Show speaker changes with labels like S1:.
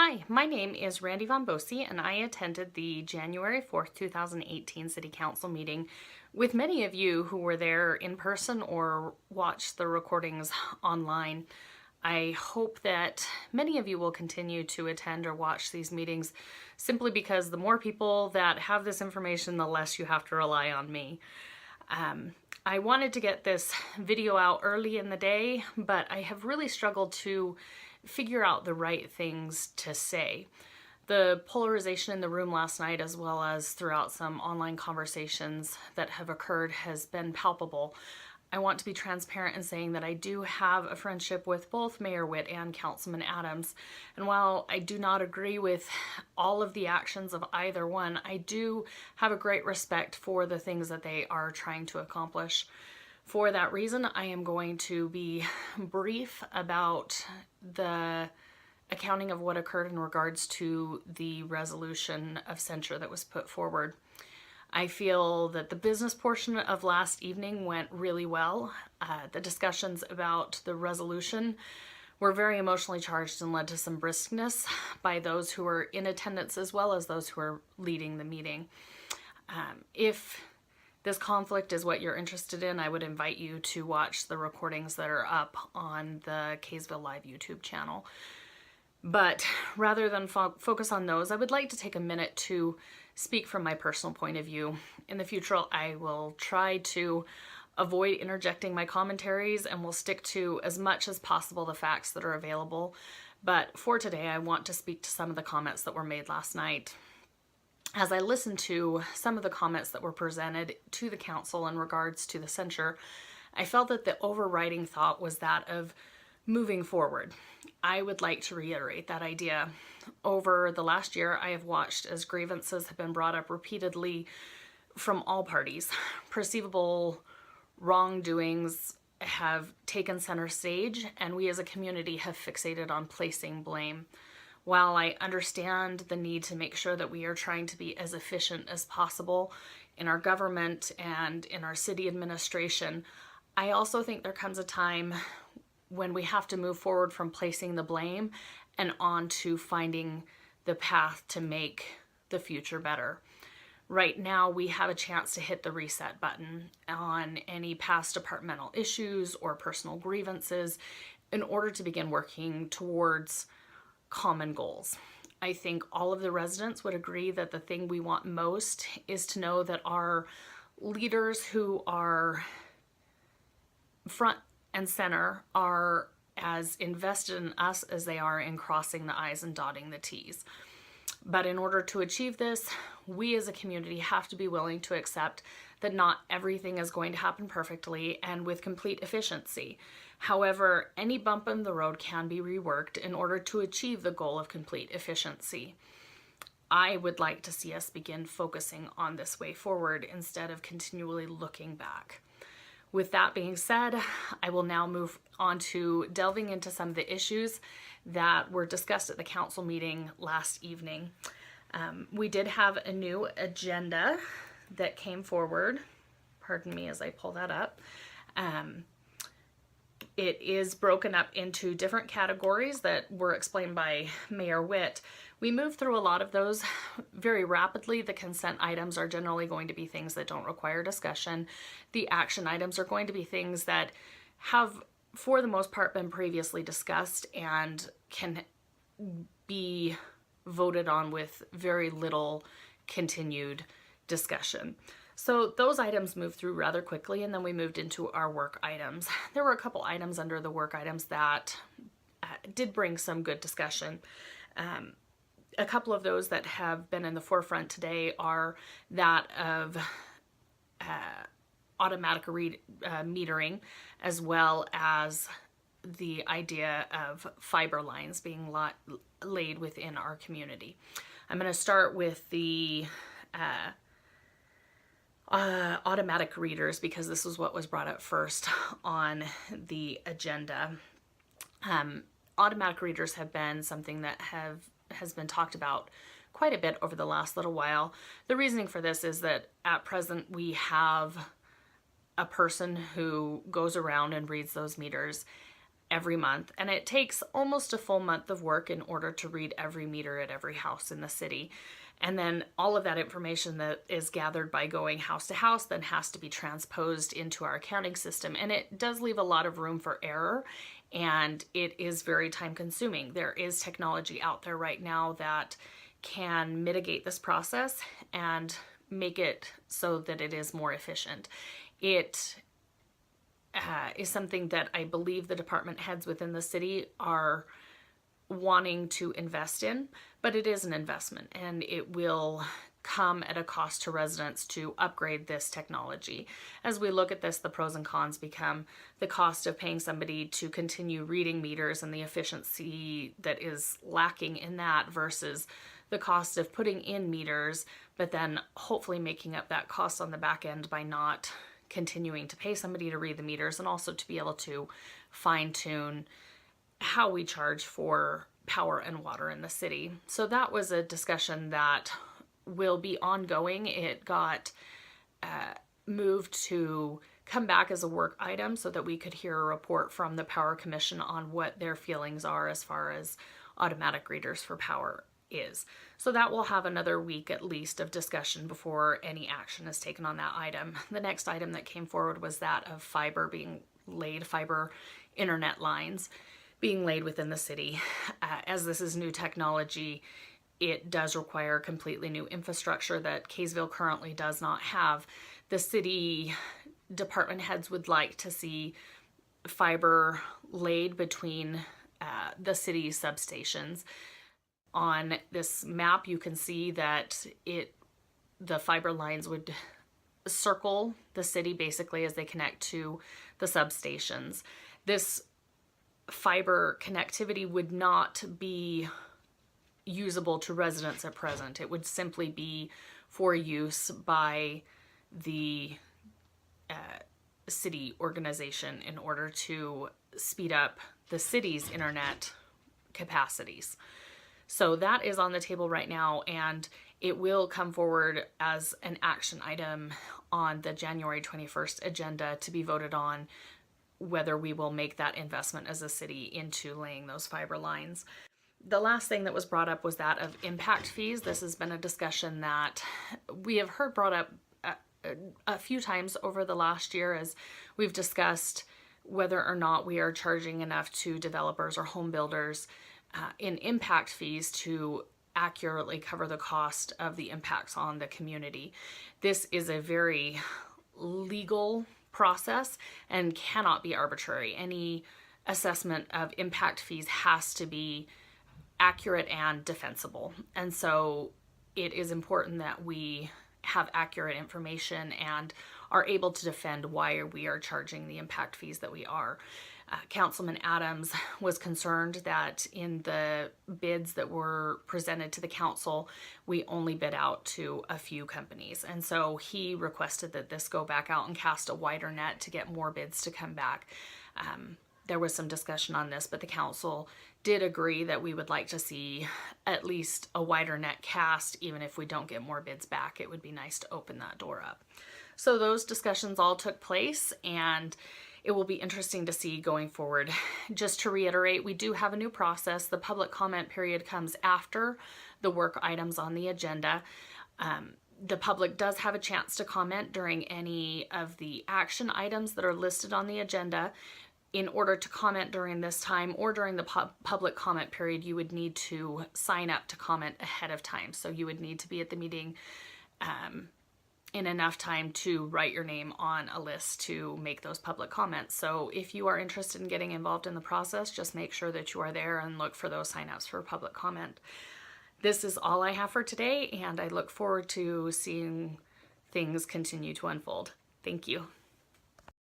S1: Hi, my name is Randy Von Bosi, and I attended the January 4th, 2018 City Council meeting with many of you who were there in person or watched the recordings online. I hope that many of you will continue to attend or watch these meetings simply because the more people that have this information, the less you have to rely on me. I wanted to get this video out early in the day, but I have really struggled to figure out the right things to say. The polarization in the room last night, as well as throughout some online conversations that have occurred, has been palpable. I want to be transparent in saying that I do have a friendship with both Mayor Witt and Councilman Adams. And while I do not agree with all of the actions of either one, I do have a great respect for the things that they are trying to accomplish. For that reason, I am going to be brief about the accounting of what occurred in regards to the resolution of censure that was put forward. I feel that the business portion of last evening went really well. The discussions about the resolution were very emotionally charged and led to some briskness by those who were in attendance as well as those who were leading the meeting. If this conflict is what you're interested in, I would invite you to watch the recordings that are up on the Kaysville Live YouTube channel. But rather than focus on those, I would like to take a minute to speak from my personal point of view. In the future, I will try to avoid interjecting my commentaries and will stick to as much as possible the facts that are available. But for today, I want to speak to some of the comments that were made last night. As I listened to some of the comments that were presented to the council in regards to the censure, I felt that the overriding thought was that of moving forward. I would like to reiterate that idea. Over the last year, I have watched as grievances have been brought up repeatedly from all parties. Perceivable wrongdoings have taken center stage, and we as a community have fixated on placing blame. While I understand the need to make sure that we are trying to be as efficient as possible in our government and in our city administration, I also think there comes a time when we have to move forward from placing the blame and on to finding the path to make the future better. Right now, we have a chance to hit the reset button on any past departmental issues or personal grievances in order to begin working towards common goals. I think all of the residents would agree that the thing we want most is to know that our leaders who are front and center are as invested in us as they are in crossing the I's and dotting the T's. But in order to achieve this, we as a community have to be willing to accept that not everything is going to happen perfectly and with complete efficiency. However, any bump in the road can be reworked in order to achieve the goal of complete efficiency. I would like to see us begin focusing on this way forward instead of continually looking back. With that being said, I will now move on to delving into some of the issues that were discussed at the council meeting last evening. We did have a new agenda that came forward. Pardon me as I pull that up. It is broken up into different categories that were explained by Mayor Witt. We moved through a lot of those very rapidly. The consent items are generally going to be things that don't require discussion. The action items are going to be things that have, for the most part, been previously discussed and can be voted on with very little continued discussion. So those items moved through rather quickly, and then we moved into our work items. There were a couple items under the work items that did bring some good discussion. A couple of those that have been in the forefront today are that of automatic metering, as well as the idea of fiber lines being laid within our community. I'm going to start with the automatic readers because this was what was brought up first on the agenda. Automatic readers have been something that has been talked about quite a bit over the last little while. The reasoning for this is that at present we have a person who goes around and reads those meters every month, and it takes almost a full month of work in order to read every meter at every house in the city. And then all of that information that is gathered by going house to house then has to be transposed into our accounting system. And it does leave a lot of room for error, and it is very time consuming. There is technology out there right now that can mitigate this process and make it so that it is more efficient. It is something that I believe the department heads within the city are wanting to invest in, but it is an investment and it will come at a cost to residents to upgrade this technology. As we look at this, the pros and cons become the cost of paying somebody to continue reading meters and the efficiency that is lacking in that versus the cost of putting in meters, but then hopefully making up that cost on the back end by not continuing to pay somebody to read the meters, and also to be able to fine-tune how we charge for power and water in the city. So that was a discussion that will be ongoing. It got moved to come back as a work item so that we could hear a report from the Power Commission on what their feelings are as far as automatic readers for power is. So that will have another week at least of discussion before any action is taken on that item. The next item that came forward was that of fiber being laid, fiber internet lines being laid within the city. As this is new technology, it does require completely new infrastructure that Kaysville currently does not have. The city department heads would like to see fiber laid between the city substations. On this map, you can see that the fiber lines would circle the city basically as they connect to the substations. This fiber connectivity would not be usable to residents at present. It would simply be for use by the city organization in order to speed up the city's internet capacities. So that is on the table right now, and it will come forward as an action item on the January 21st agenda to be voted on, whether we will make that investment as a city into laying those fiber lines. The last thing that was brought up was that of impact fees. This has been a discussion that we have heard brought up a few times over the last year as we've discussed whether or not we are charging enough to developers or home builders in impact fees to accurately cover the cost of the impacts on the community. This is a very legal process and cannot be arbitrary. Any assessment of impact fees has to be accurate and defensible. And so it is important that we have accurate information and are able to defend why we are charging the impact fees that we are. Councilman Adams was concerned that in the bids that were presented to the council, we only bid out to a few companies. And so he requested that this go back out and cast a wider net to get more bids to come back. There was some discussion on this, but the council did agree that we would like to see at least a wider net cast. Even if we don't get more bids back, it would be nice to open that door up. So those discussions all took place, and it will be interesting to see going forward. Just to reiterate, we do have a new process. The public comment period comes after the work items on the agenda. The public does have a chance to comment during any of the action items that are listed on the agenda. In order to comment during this time or during the public comment period, you would need to sign up to comment ahead of time. So you would need to be at the meeting in enough time to write your name on a list to make those public comments. So if you are interested in getting involved in the process, just make sure that you are there and look for those signups for public comment. This is all I have for today, and I look forward to seeing things continue to unfold. Thank you.